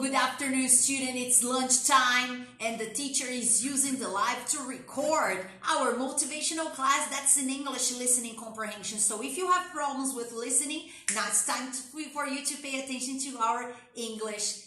Good afternoon, student. It's lunchtime and the teacher is using the live to record our motivational class that's in English listening comprehension. So if you have problems with listening, now it's time for you to pay attention to our English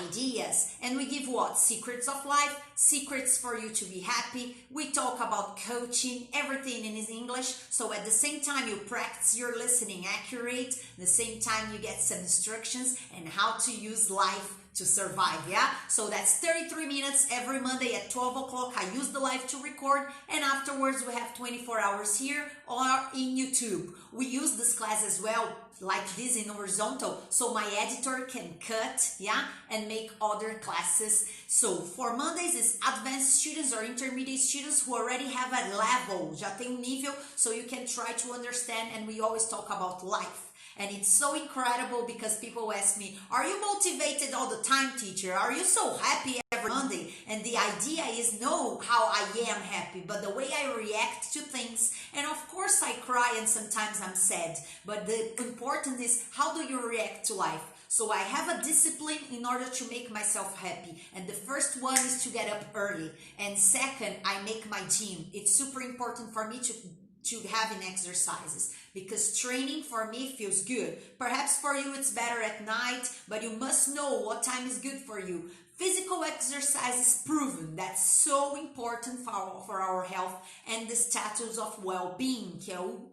ideas. And we give what? Secrets of life, secrets for you to be happy. We talk about coaching, everything in English. So at the same time you practice your listening accurate, at the same time you get some instructions and how to use life to survive, yeah? So that's 33 minutes every Monday at 12 o'clock. I use the live to record, and afterwards we have 24 hours here or in YouTube. We use this class as well, like this in horizontal, so my editor can cut, yeah, and make other classes. So for Mondays is advanced students or intermediate students who already have a level, já tem nível, so you can try to understand, and we always talk about life. And it's so incredible because people ask me, are you motivated all the time, teacher? Are you so happy every Monday? And the idea is no how I am happy, but the way I react to things. And of course I cry and sometimes I'm sad. But the important is how do you react to life? So I have a discipline in order to make myself happy. And the first one is to get up early. And second, I make my gym. It's super important for me to having exercises because training for me feels good. Perhaps for you it's better at night, but you must know what time is good for you. Physical exercise is proven. That's so important for our health and the status of well-being, que é o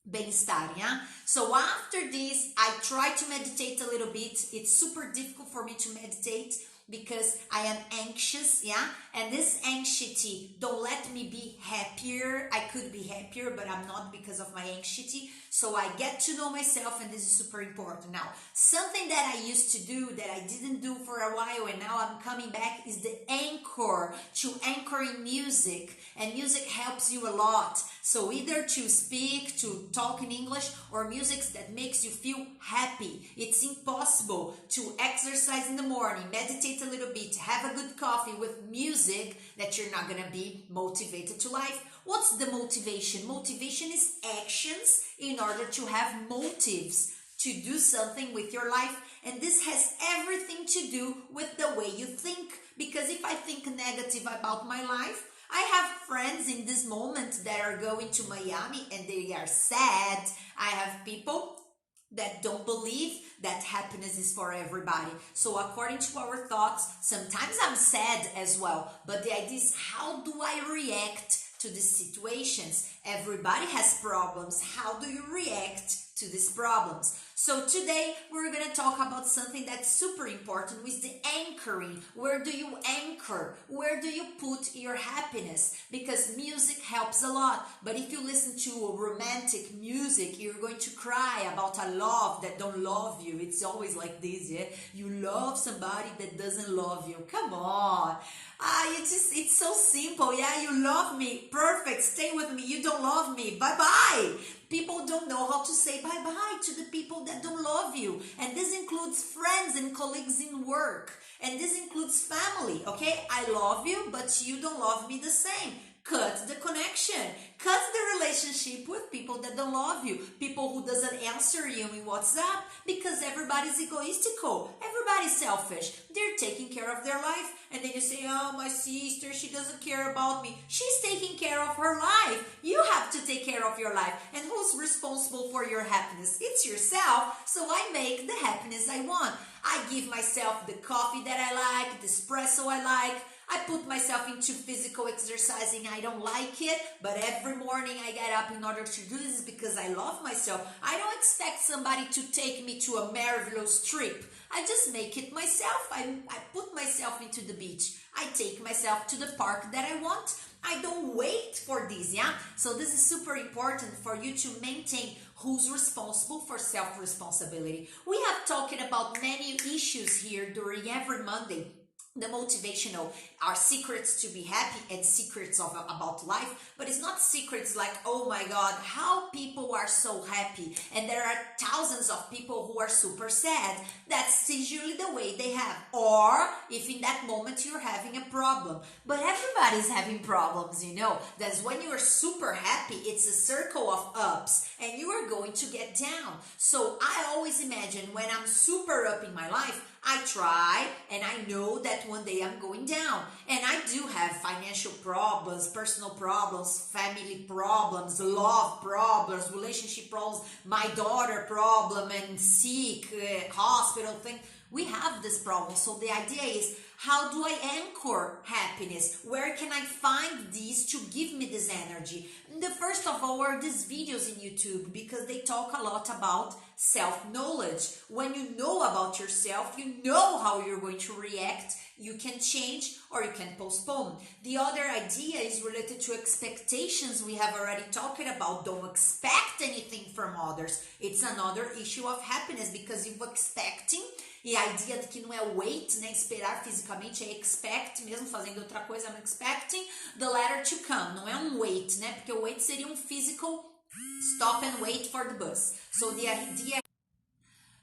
bem-estar, yeah? So after this, I try to meditate a little bit. It's super difficult for me to meditate because I am anxious, yeah? And this anxiety don't let me be happier. I could be happier, but I'm not because of my anxiety. So I get to know myself, and this is super important. Now, something that I used to do that I didn't do for a while and now I'm coming back is the anchor, to anchor in music. And music helps you a lot. So either to speak, to talk in English, or music that makes you feel happy. It's impossible to exercise in the morning, meditate a little bit, have a good coffee with music that you're not gonna be motivated to life. What's the motivation? Motivation is actions in order to have motives to do something with your life. And this has everything to do with the way you think. Because if I think negative about my life, I have friends in this moment that are going to Miami and they are sad. I have people that don't believe that happiness is for everybody. So according to our thoughts, sometimes I'm sad as well. But the idea is, how do I react to these situations? Everybody has problems. How do you react to these problems? So today we're going to talk about something that's super important, with the anchoring. Where do you anchor? Where do you put your happiness? Because music helps a lot. But if you listen to romantic music, you're going to cry about a love that don't love you. It's always like this, yeah? You love somebody that doesn't love you. Come on. It's so simple. Yeah, you love me. Perfect. Stay with me. You don't love me. Bye-bye. People don't know how to say bye-bye to the people that don't love you. And this includes friends and colleagues in work. And this includes family, okay? I love you, but you don't love me the same. Cut the connection. Cut the relationship with people that don't love you. People who doesn't answer you in WhatsApp, because everybody's egoistical. Everybody's selfish. They're taking care of their life. And then you say, oh, my sister, she doesn't care about me. She's taking care of her life. You have to take care of your life. And who's responsible for your happiness? It's yourself. So I make the happiness I want. I give myself the coffee that I like, the espresso I like. I put myself into physical exercising. I don't like it, but every morning I get up in order to do this because I love myself. I don't expect somebody to take me to a marvelous trip. I just make it myself. I put myself into the beach. I take myself to the park that I want. I don't wait for this, yeah? So this is super important for you to maintain who's responsible for self-responsibility. We have talked about many issues here during every Monday. The motivational are secrets to be happy and secrets about life, but it's not secrets like, oh my God, how people are so happy and there are thousands of people who are super sad. That's usually the way they have. Or if in that moment you're having a problem, but everybody's having problems, you know. That's when you are super happy, it's a circle of ups and you are going to get down. So I always imagine when I'm super up in my life, I try, and I know that one day I'm going down. And I do have financial problems, personal problems, family problems, love problems, relationship problems, my daughter problem, and sick, hospital thing. We have this problem. So the idea is, how do I anchor happiness? Where can I find these to give me this energy? And the first of all are these videos in YouTube, because they talk a lot about self-knowledge. When you know about yourself, you know how you're going to react. You can change or you can postpone. The other idea is related to expectations. We have already talked about. Don't expect anything from others. It's another issue of happiness, because if expecting, e a ideia de que não é wait, né, esperar fisicamente, é expect, mesmo fazendo outra coisa, I'm expecting the letter to come. Não é um wait, né, porque o wait seria um physical stop and wait for the bus. So the idea.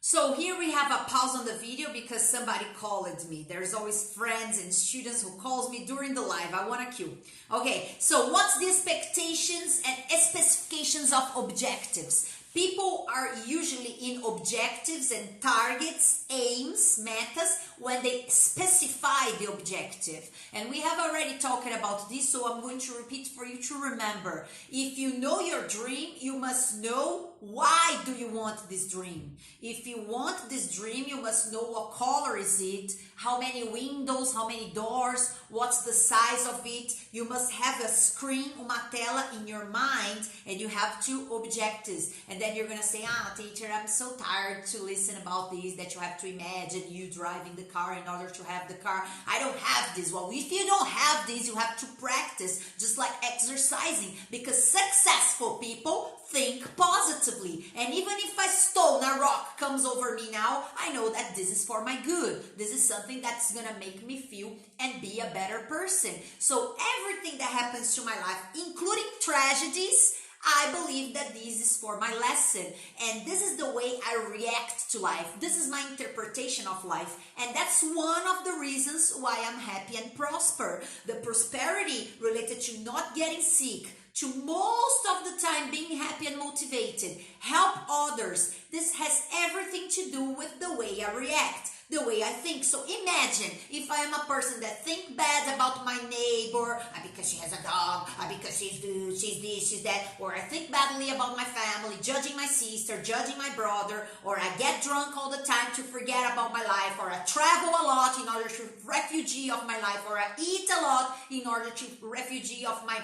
So here we have a pause on the video because somebody called me. There's always friends and students who calls me during the live. I want to cue. Okay, so what's the expectations and specifications of objectives? People are usually in objectives and targets, aims, metas, when they specify the objective. And we have already talked about this, so I'm going to repeat for you to remember. If you know your dream, you must know why do you want this dream. If you want this dream, you must know what color is it, how many windows, how many doors, what's the size of it. You must have a screen, uma tela in your mind, and you have two objectives. And then you're going to say, teacher, I'm so tired to listen about this, that you have to imagine you driving the car in order to have the car. I don't have this. Well, if you don't have this, you have to practice, just like exercising, because successful people think positively. And even if a stone, a rock comes over me now, I know that this is for my good. This is something that's going to make me feel and be a better person. So everything that happens to my life, including tragedies, I believe that this is for my lesson, and this is the way I react to life. This is my interpretation of life, and that's one of the reasons why I'm happy and prosper. The prosperity related to not getting sick, to most of the time being happy and motivated, help others. This has everything to do with the way I react, the way I think. So imagine if I am a person that think bad about my neighbor, because she has a dog, because she's this, she's that, or I think badly about my family, judging my sister, judging my brother, or I get drunk all the time to forget about my life, or I travel a lot in order to refugee of my life, or I eat a lot in order to refugee of my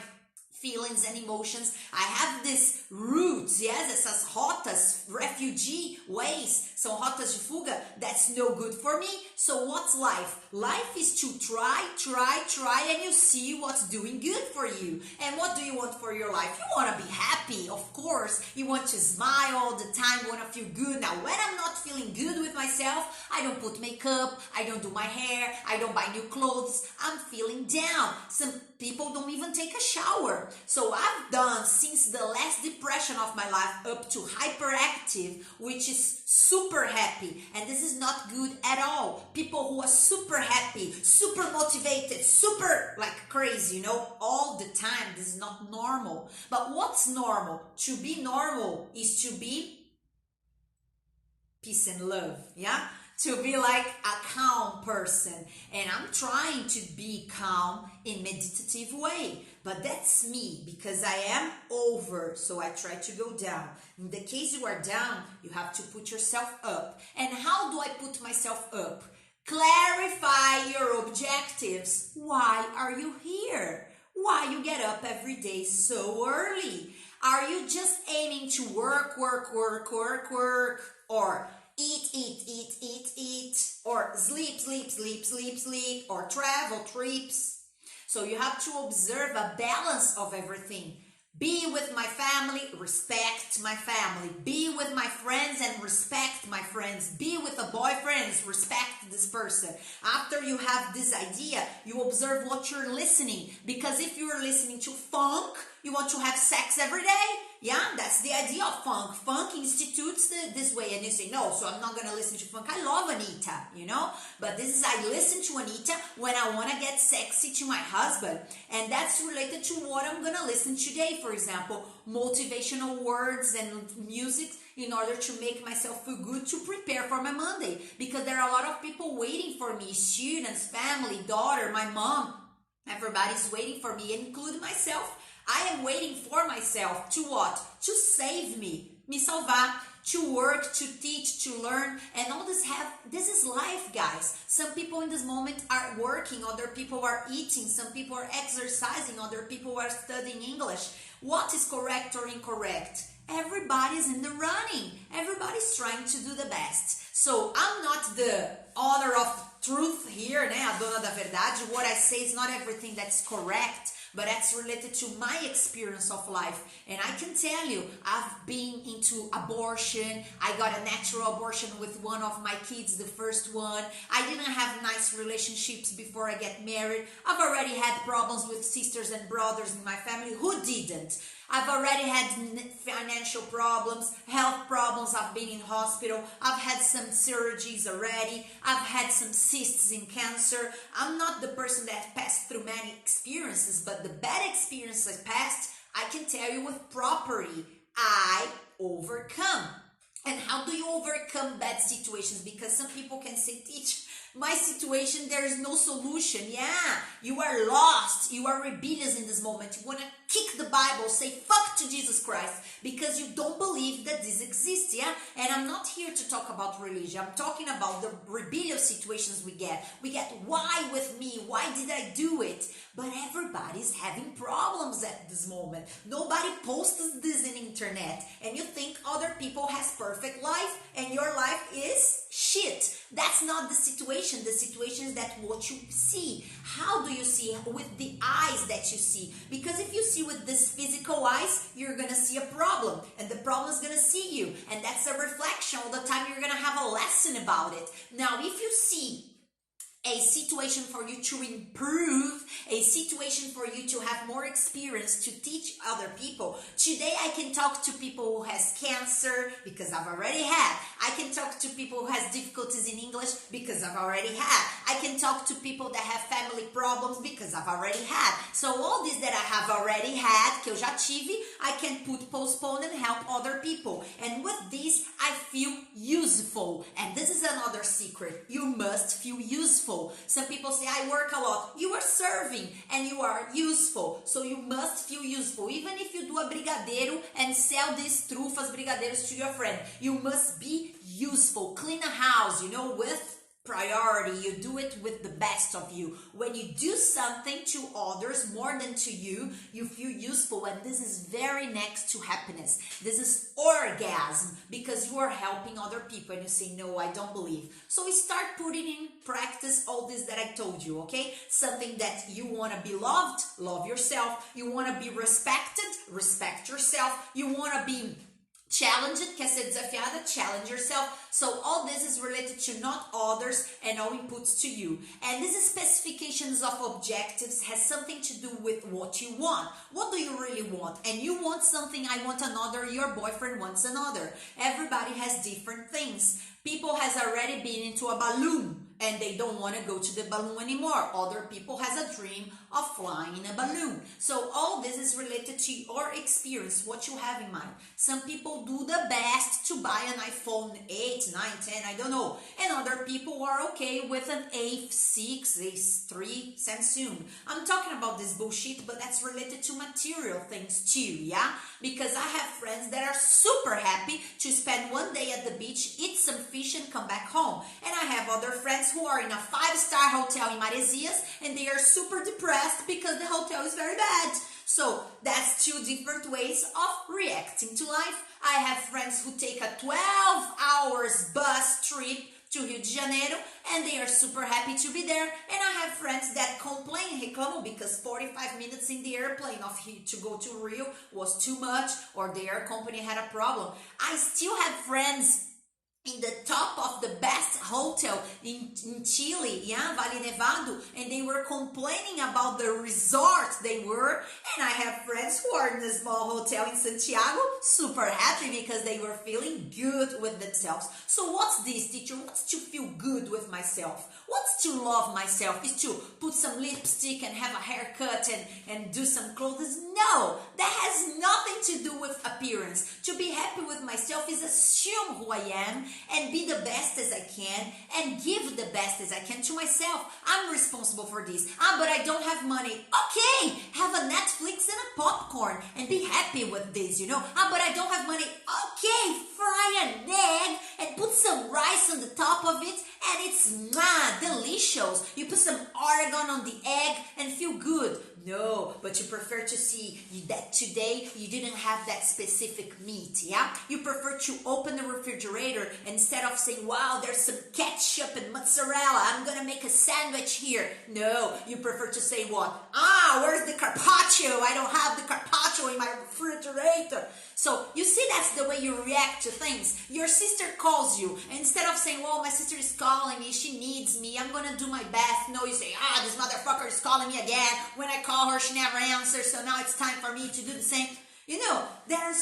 feelings and emotions. I have these routes, yes, essas rotas, refugee ways, são rotas de fuga, that's no good for me. So what's life? Life is to try, and you see what's doing good for you. And what do you want for your life? You want to be happy, of course. You want to smile all the time, want to feel good. Now, when I'm not feeling good with myself, I don't put makeup, I don't do my hair, I don't buy new clothes. I'm feeling down. Some people don't even take a shower. So I've done, since the last depression of my life, up to hyperactive, which is super happy. And this is not good at all. People who are super happy, super motivated, super like crazy, you know, all the time. This is not normal. But what's normal? To be normal is to be peace and love, yeah? To be like a calm person. And I'm trying to be calm in meditative way. But that's me, because I am over, so I try to go down. In the case you are down, you have to put yourself up. And how do I put myself up? Clarify your objectives. Why are you here? Why you get up every day so early? Are you just aiming to work, or eat, or sleep, or travel, trips? So you have to observe a balance of everything. Be with my family, respect my family. Be with my friends and respect my friends. Be with a boyfriend, respect this person. After you have this idea, you observe what you're listening. Because if you're listening to funk, you want to have sex every day? Yeah, that's the idea of funk. Funk institutes this way, and you say, no, so I'm not going to listen to funk. I love Anita, you know? But this is, I listen to Anita when I want to get sexy to my husband. And that's related to what I'm going to listen today. For example, motivational words and music in order to make myself feel good to prepare for my Monday, because there are a lot of people waiting for me, students, family, daughter, my mom. Everybody's waiting for me, including myself. I am waiting for myself to what? To save me salvar, to work, to teach, to learn, and all this is life, guys. Some people in this moment are working, other people are eating, some people are exercising, other people are studying English. What is correct or incorrect? Everybody's in the running. Everybody's trying to do the best. So I'm not the honor of truth here, né? A dona da verdade. What I say is not everything that's correct, but that's related to my experience of life. And I can tell you, I've been into abortion. I got a natural abortion with one of my kids, the first one. I didn't have nice relationships before I get married. I've already had problems with sisters and brothers in my family. Who didn't? I've already had financial problems, health problems. I've been in hospital. I've had some surgeries already. I've had some cysts in cancer. I'm not the person that passed through many experiences, but the bad experiences I passed, I can tell you with property, I overcome. And how do you overcome bad situations? Because some people can say, teach, my situation, there is no solution. Yeah, you are lost. You are rebellious in this moment. You want to kick the Bible, say fuck to Jesus Christ because you don't believe that this exists. Yeah, and I'm not here to talk about religion. I'm talking about the rebellious situations we get. We get, why with me? Why did I do it? But everybody's having problems at this moment. Nobody posts this in internet, and you think other people has perfect life and your life is shit. That's not the situation. The situation is that what you see. How do you see? With the eyes that you see. Because if you see with this physical eyes, you're gonna see a problem, and the problem is gonna see you, and that's a reflection. All the time you're gonna have a lesson about it. Now, if you see a situation for you to improve, a situation for you to have more experience to teach other people. Today I can talk to people who has cancer because I've already had. I can talk to people who has difficulties in English because I've already had. I can talk to people that have family problems because I've already had. So all this that I have already had, que eu já tive, I can postpone and help other people. And with this, I feel useful. And this is another secret. You must feel useful. Some people say, I work a lot. You are serving and you are useful. So you must feel useful. Even if you do a brigadeiro and sell these trufas brigadeiros to your friend, you must be useful. Clean a house, with priority. You do it with the best of you. When you do something to others more than to you, you feel useful, and this is very next to happiness. This is orgasm, because you are helping other people and you say, no, I don't believe. So we start putting in practice all this that I told you, okay? Something that you want to be loved, love yourself. You want to be respected, respect yourself. You want to be challenged, quer ser desafiada, challenge yourself. So all this is related to not others and all inputs to you. And these specifications of objectives has something to do with what you want. What do you really want? And you want something, I want another, your boyfriend wants another. Everybody has different things. People has already been into a balloon and they don't want to go to the balloon anymore. Other people has a dream of flying in a balloon. So all this is related to your experience, what you have in mind. Some people do the best to buy an iPhone 8, 9, 10, I don't know. And other people are okay with an A6, A3 Samsung. I'm talking about this bullshit, but that's related to material things too, yeah? Because I have friends that are super happy to spend one day at the beach, eat some fish and come back home. And I have other friends who are in a 5-star hotel in Maresias and they are super depressed because the hotel is very bad. So that's two different ways of reacting to life. I have friends who take a 12 hours bus trip to Rio de Janeiro and they are super happy to be there. And I have friends that complain, reclamam, because 45 minutes in the airplane to go to Rio was too much, or their company had a problem. I still have friends in the top of the best hotel in Chile, yeah, Vale Nevado, and they were complaining about the resort they were. And I have friends who are in a small hotel in Santiago, super happy because they were feeling good with themselves. So what's this, teacher? What's to feel good with myself? What's to love myself? Is to put some lipstick and have a haircut and do some clothes? No, that has nothing to do with appearance. To be happy with myself is assume who I am and be the best as I can and give the best as I can to myself. I'm responsible for this. But I don't have money. Okay, have a Netflix and a popcorn and be happy with this, you know. But I don't have money. Okay, fry an egg and put some rice on the top of it and it's delicious. You put some oregano on the egg and feel good. No, but you prefer to see that today you didn't have that specific meat, yeah? You prefer to open the refrigerator and instead of saying, wow, there's some ketchup and mozzarella, I'm gonna make a sandwich here. No, you prefer to say what? Where's the carpaccio? I don't have the carpaccio in my refrigerator. So you see, that's the way you react to things. Your sister calls you, and instead of saying, well, my sister is calling me, she needs me, I'm gonna do my best. No, you say, this motherfucker is calling me again. When I call her, she never answers, so now it's time for me to do the same. You know, there are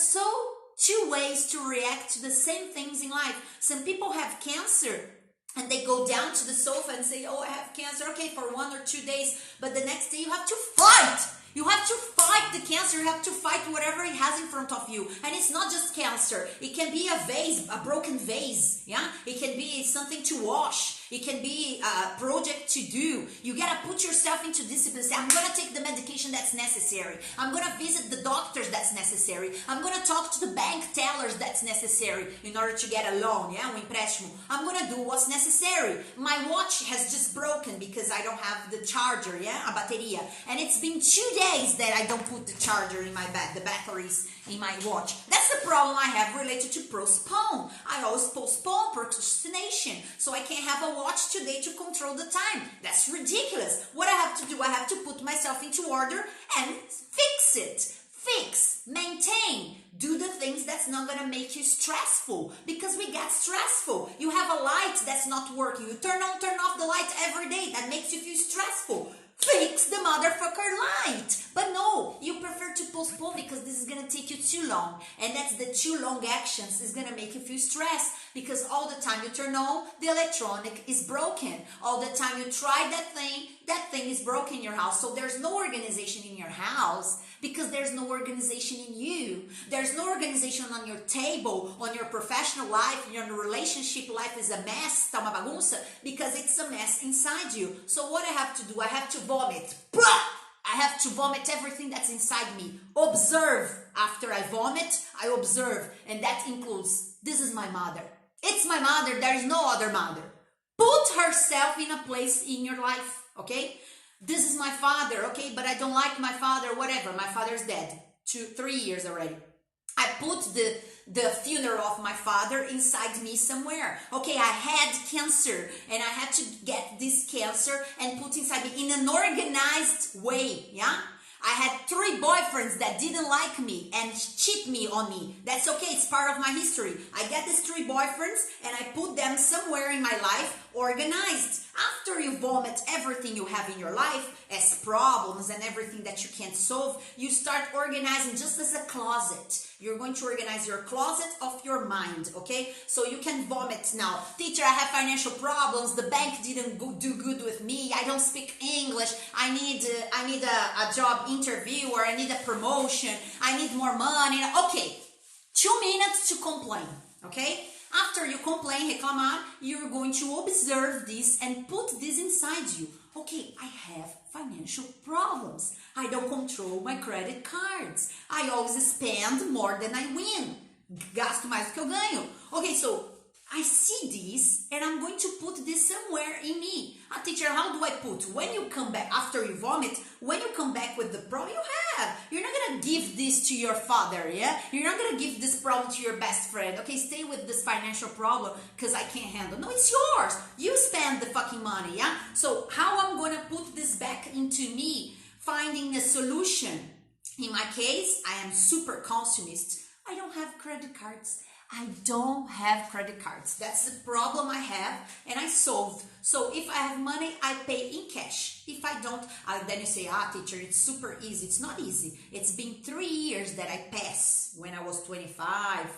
two ways to react to the same things in life. Some people have cancer and they go down to the sofa and say, I have cancer, okay, for 1 or 2 days, but the next day you have to fight. You have to fight the cancer. You have to fight whatever it has in front of you. And it's not just cancer. It can be a vase, a broken vase. Yeah, it can be something to wash. It can be a project to do. You gotta put yourself into discipline. Say, I'm gonna take the medication that's necessary. I'm gonna visit the doctors that's necessary. I'm gonna talk to the bank tellers that's necessary in order to get a loan, yeah, um empréstimo. I'm gonna do what's necessary. My watch has just broken because I don't have the charger, yeah, a bateria. And it's been 2 days that I don't put the charger in my bed, the batteries in my watch. That's the problem I have related to postpone. I always postpone, procrastination. So I can't have a watch today to control the time. That's ridiculous. What I have to do, I have to put myself into order and fix it. Fix, maintain, do the things that's not gonna make you stressful, because we get stressful. You have a light that's not working. You turn on, turn off the light every day. That makes you feel stressful. Fix the motherfucker light. But no, you prefer to postpone because this is gonna take you too long, and that's the too long actions is gonna make you feel stressed, because all the time you turn on, the electronic is broken. All the time you try that thing is broken in your house. So there's no organization in your house because there's no organization in you. There's no organization on your table, on your professional life, your relationship life is a mess, tá uma bagunça, because it's a mess inside you. So what I have to do, I have to vomit. I have to vomit everything that's inside me. Observe. After I vomit, I observe. And that includes, this is my mother. It's my mother. There is no other mother. Put herself in a place in your life, okay? This is my father, okay? But I don't like my father, whatever. My father's dead. 3 years already. I put the funeral of my father inside me somewhere. Okay, I had cancer and I had to get this cancer and put inside me in an organized way, yeah? I had 3 boyfriends that didn't like me and cheat me on me. That's okay, it's part of my history. I get these 3 boyfriends and I put them somewhere in my life, organized. After you vomit everything you have in your life as problems and everything that you can't solve, you start organizing just as a closet. You're going to organize your closet of your mind, okay? So you can vomit now. Teacher, I have financial problems. The bank didn't do good with me. I don't speak English. I need a job interview, or I need a promotion. I need more money. Okay, 2 minutes to complain, okay? After you complain, reclamar, you're going to observe this and put this inside you. Okay, I have financial problems. I don't control my credit cards. I always spend more than I win. Gasto mais do que eu ganho. Okay, so I see this and I'm going to put this somewhere in me. Teacher, how do I put? When you come back, after you vomit, when you come back with the problem you have, you're not going to give this to your father, yeah? You're not going to give this problem to your best friend. Okay, stay with this financial problem because I can't handle. No, it's yours. You spend the fucking money, yeah? So how I'm going to put this back into me, finding a solution. In my case, I am super consumist. I don't have credit cards. I don't have credit cards. That's the problem I have, and I solved. So if I have money, I pay in cash. If I don't, then you say, teacher, it's super easy. It's not easy. It's been 3 years that I passed when I was 25,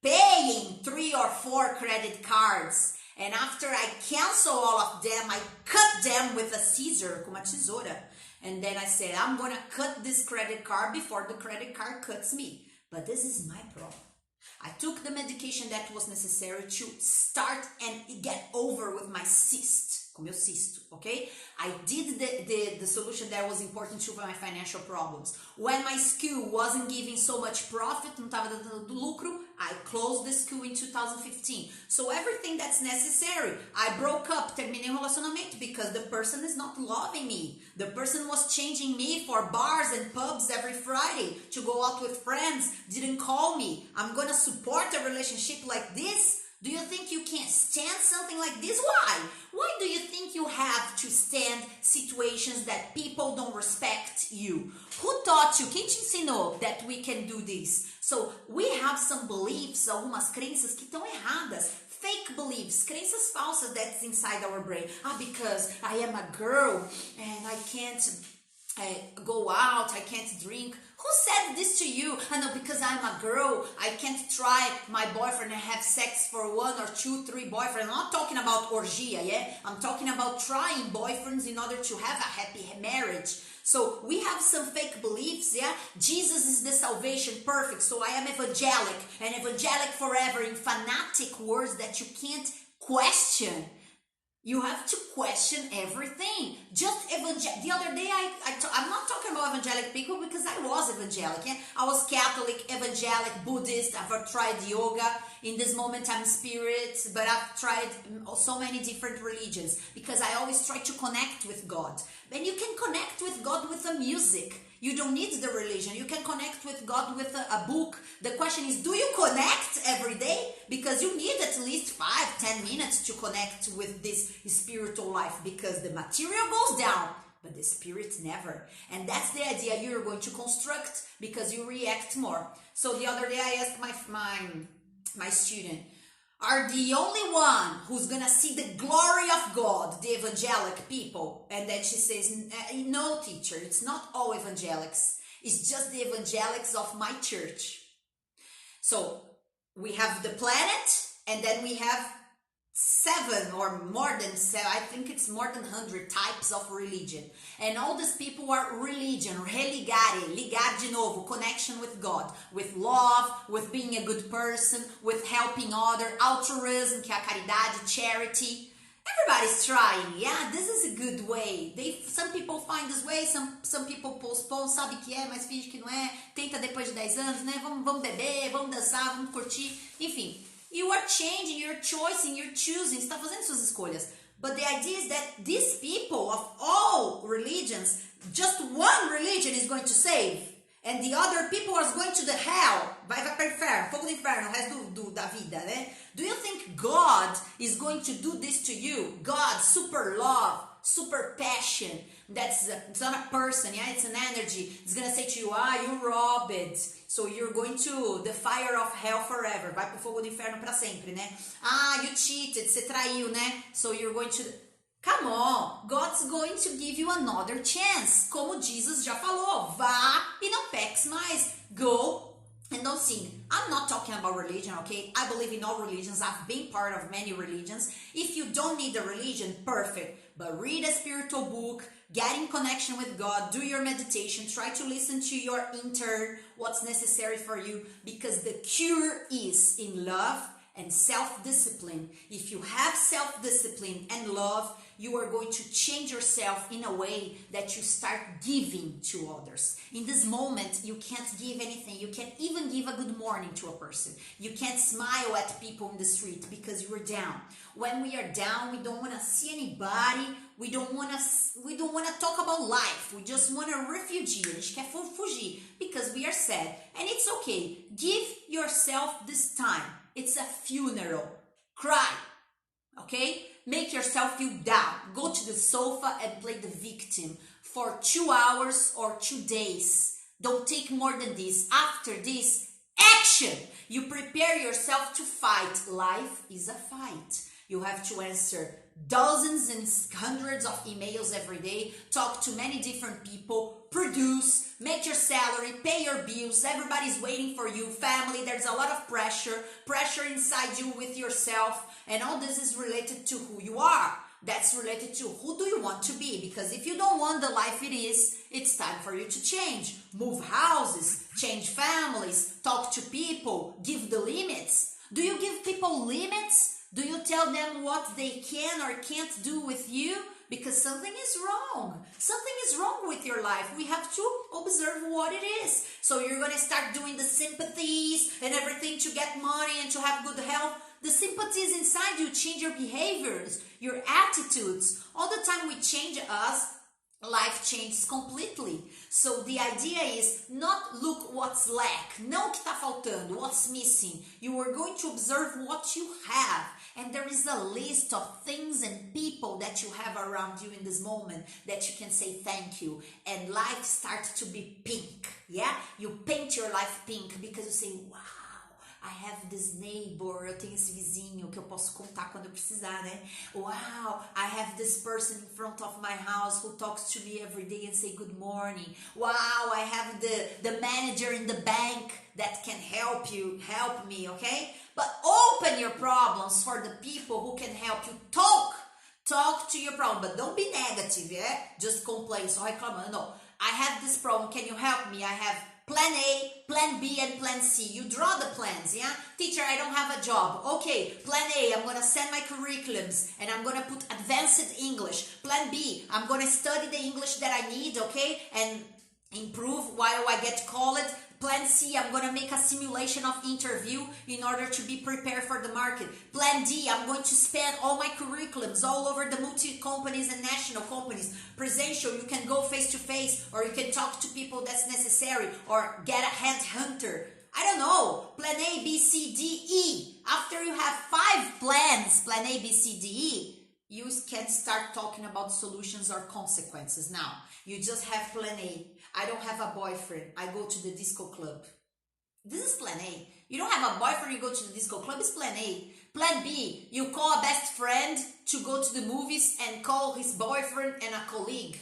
paying 3 or 4 credit cards. And after I cancel all of them, I cut them with a scissor, com uma tesoura. And then I said, I'm going to cut this credit card before the credit card cuts me. But this is my problem. I took the medication that was necessary to start and get over with my cyst, com meu cisto, okay? I did the solution that was important to my financial problems. When my school wasn't giving so much profit, não estava dando lucro, I closed the school in 2015. So everything that's necessary, I broke up, terminei o relacionamento because the person is not loving me. The person was changing me for bars and pubs every Friday to go out with friends, didn't call me. I'm gonna support a relationship like this? Do you think you can stand something like this? Why? Why do you think you have to stand situations that people don't respect you? Who taught you? Quem te ensinou that we can do this? So we have some beliefs, algumas crenças que estão erradas. Fake beliefs, crenças falsas that's inside our brain. Because I am a girl and I can't go out, I can't drink. Who said this to you? I know, because I'm a girl, I can't try my boyfriend and have sex for 1 or 2, 3 boyfriends. I'm not talking about orgia, yeah? I'm talking about trying boyfriends in order to have a happy marriage. So we have some fake beliefs, yeah? Jesus is the salvation, perfect. So I am evangelic, and evangelic forever in fanatic words that you can't question. You have to question everything. Just the other day, I'm not talking about evangelic people because I was evangelic. Yeah? I was Catholic, evangelic, Buddhist. I've tried yoga. In this moment, I'm spirit, but I've tried so many different religions because I always try to connect with God. And you can connect with God with the music. You don't need the religion. You can connect with God with a book. The question is, do you connect every day? Because you need at least 5-10 minutes to connect with this spiritual life, because the material goes down, but the spirit never. And that's the idea you're going to construct because you react more. So the other day I asked my student, are the only one who's gonna see the glory of God, the evangelic people? And then she says, no, teacher, it's not all evangelics. It's just the evangelics of my church. So we have the planet, and then we have 7 or more than 7, I think it's more than 100 types of religion. And all these people are religion, religare, ligar de novo, connection with God, with love, with being a good person, with helping other, altruism, que é a caridade, charity. Everybody's trying, yeah, this is a good way. Some people find this way, some people postpone, sabe que é, mas finge que não é, tenta depois de 10 anos, né, vamos beber, vamos dançar, vamos curtir, enfim. You are changing, you're choosing, you're choosing, está fazendo suas escolhas. But the idea is that these people of all religions, just one religion is going to save. And the other people are going to the hell. Vai para o inferno, fogo do inferno, o resto da vida, né? Do you think God is going to do this to you? God, super love, super passion. It's not a person, yeah? It's an energy. It's going to say to you, you robbed it. So you're going to the fire of hell forever. Vai pro fogo do inferno para sempre, né? You cheated, você traiu, né? So you're going to... Come on, God's going to give you another chance. Como Jesus já falou, vá e não peques mais. Go and don't sin. I'm not talking about religion, okay? I believe in all religions. I've been part of many religions. If you don't need a religion, perfect. But read a spiritual book, get in connection with God, do your meditation, try to listen to your intern, what's necessary for you, because the cure is in love and self-discipline. If you have self-discipline and love, you are going to change yourself in a way that you start giving to others. In this moment, you can't give anything. You can't even give a good morning to a person. You can't smile at people in the street because you are down. When we are down, we don't want to see anybody. We don't want to talk about life. We just want to refugee. A gente quer fugir because we are sad. And it's okay. Give yourself this time. It's a funeral. Cry. Okay? Make yourself feel down. Go to the sofa and play the victim for 2 hours or 2 days. Don't take more than this. After this, Action! You prepare yourself to fight. Life is a fight. You have to answer dozens and hundreds of emails every day, talk to many different people, produce, make your salary, pay your bills, everybody's waiting for you, family, there's a lot of pressure inside you with yourself, and all this is related to who you are. That's related to who do you want to be, because if you don't want the life it is, it's time for you to change. Move houses, change families, talk to people, give the limits. Do you give people limits? Do you tell them what they can or can't do with you? Because something is wrong. Something is wrong with your life. We have to observe what it is. So you're going to start doing the sympathies and everything to get money and to have good health. The sympathies inside you change your behaviors, your attitudes. All the time we change us, life changes completely. So the idea is not look what's lack, não o que está faltando, what's missing. You are going to observe what you have. And there is a list of things and people that you have around you in this moment that you can say thank you. And life starts to be pink, yeah? You paint your life pink because you say, wow, I have this neighbor, eu tenho esse vizinho que eu posso contar quando eu precisar, né? Wow, I have this person in front of my house who talks to me every day and say good morning. Wow, I have the manager in the bank that can help me, okay? But open your problems for the people who can help you. Talk to your problem, but don't be negative, yeah? Just complain, só reclamando. No, I have this problem, can you help me? I have Plan A, Plan B, and Plan C. You draw the plans, yeah? Teacher, I don't have a job. Okay, Plan A, I'm going to send my curriculums and I'm going to put advanced English. Plan B, I'm going to study the English that I need, okay? And improve while I get called. Plan C, I'm going to make a simulation of interview in order to be prepared for the market. Plan D, I'm going to spend all my curriculums all over the multi-companies and national companies. Presential, you can go face-to-face or you can talk to people that's necessary or get a headhunter. I don't know, plan A, B, C, D, E. After you have 5 plans, plan A, B, C, D, E, you can start talking about solutions or consequences. Now, you just have plan A. I don't have a boyfriend. I go to the disco club. This is plan A. You don't have a boyfriend, you go to the disco club, it's plan A. Plan B, you call a best friend to go to the movies and call his boyfriend and a colleague.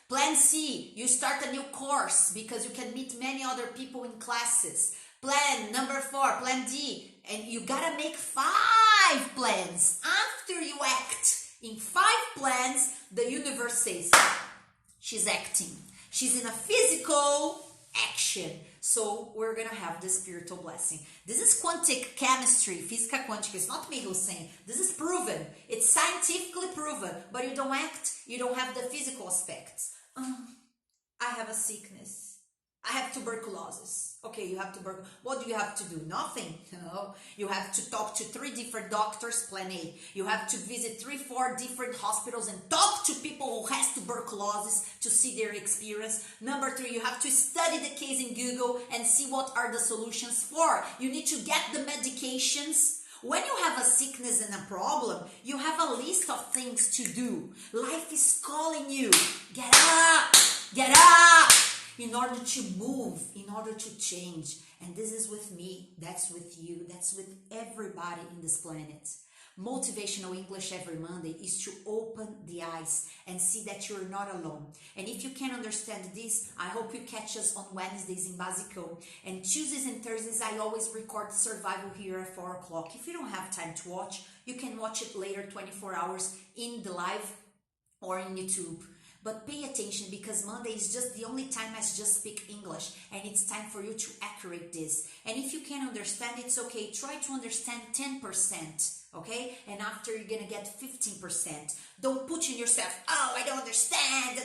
Plan C, you start a new course because you can meet many other people in classes. Plan number 4, plan D, and you gotta make 5 plans. After you act in 5 plans, the universe says, she's acting. She's in a physical action. So we're going to have the spiritual blessing. This is quantic chemistry, física quântica. It's not me who's saying. This is proven. It's scientifically proven. But you don't act. You don't have the physical aspects. I have a sickness. I have tuberculosis. Okay, you have tuberculosis. What do you have to do? Nothing. No. You have to talk to 3 different doctors, plan A. You have to visit 3-4 different hospitals and talk to people who has tuberculosis to see their experience. Number 3, you have to study the case in Google and see what are the solutions for. You need to get the medications. When you have a sickness and a problem, you have a list of things to do. Life is calling you. Get up! Get up! In order to move, in order to change. And this is with me, that's with you, that's with everybody in this planet. Motivational English every Monday is to open the eyes and see that you're not alone. And if you can understand this, I hope you catch us on Wednesdays in Basico. And Tuesdays and Thursdays, I always record Survival here at 4 o'clock. If you don't have time to watch, you can watch it later, 24 hours in the live or in YouTube. But pay attention because Monday is just the only time I just speak English and it's time for you to accurate this. And if you can't understand, it's okay. Try to understand 10%, okay? And after you're gonna get 15%. Don't put in yourself, oh, I don't understand.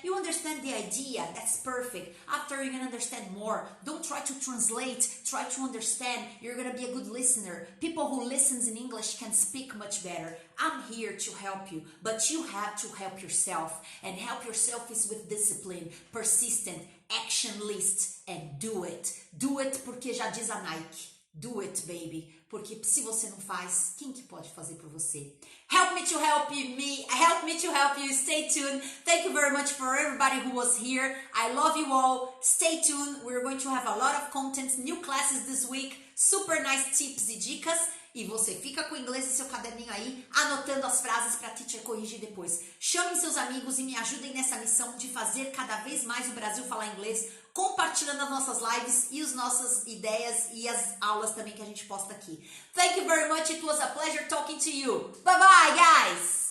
You understand the idea, that's perfect. After you're gonna understand more. Don't try to translate, try to understand. You're gonna be a good listener. People who listens in English can speak much better. I'm here to help you, but you have to help yourself. And help yourself is with discipline, persistent, action list, and do it. Do it porque já diz a Nike. Do it, baby. Porque se você não faz, quem que pode fazer por você? Help me to help you. Stay tuned. Thank you very much for everybody who was here. I love you all. Stay tuned. We're going to have a lot of content, new classes this week. Super nice tips e dicas. E você fica com o inglês e seu caderninho aí, anotando as frases para a teacher corrigir depois. Chamem seus amigos e me ajudem nessa missão de fazer cada vez mais o Brasil falar inglês, compartilhando as nossas lives e as nossas ideias e as aulas também que a gente posta aqui. Thank you very much. It was a pleasure talking to you. Bye bye, guys!